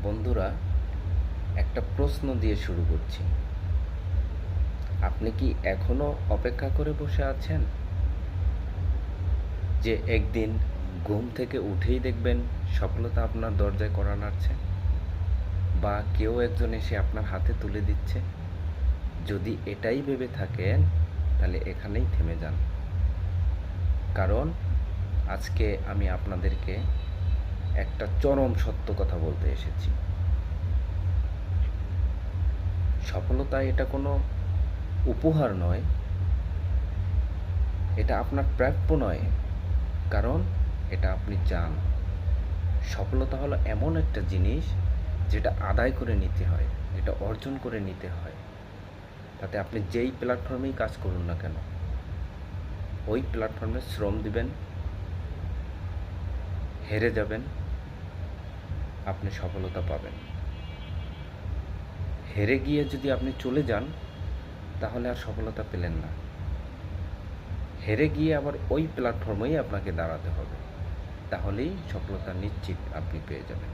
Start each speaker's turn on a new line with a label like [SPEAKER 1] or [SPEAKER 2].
[SPEAKER 1] বন্ধুরা, একটা প্রশ্ন দিয়ে শুরু করছি। আপনি কি এখনো অপেক্ষা করে বসে আছেন যে একদিন ঘুম থেকে উঠেই দেখবেন সফলতা আপনার দরজায় কড়া নাড়ছে, বা কেউ একজন এসে আপনার হাতে তুলে দিচ্ছে? যদি এটাই ভেবে থাকেন তাহলে এখানেই থেমে যান। কারণ আজকে আমি আপনাদেরকে একটা চরম সত্য কথা বলতে এসেছি। সফলতা এটা কোনো উপহার নয়, এটা আপনার প্রাপ্য নয়, কারণ এটা আপনি চান। সফলতা হলো এমন একটা জিনিস যেটা আদায় করে নিতে হয়, এটা অর্জন করে নিতে হয়। তাতে আপনি যেই প্ল্যাটফর্মেই কাজ করুন না কেন, ওই প্ল্যাটফর্মে শ্রম দিবেন, হেরে যাবেন, আপনি সফলতা পাবেন। হেরে গিয়ে যদি আপনি চলে যান তাহলে আর সফলতা পেলেন না। হেরে গিয়ে আবার ওই প্ল্যাটফর্মেই আপনাকে দাঁড়াতে হবে, তাহলেই সফলতা নিশ্চিত আপনি পেয়ে যাবেন।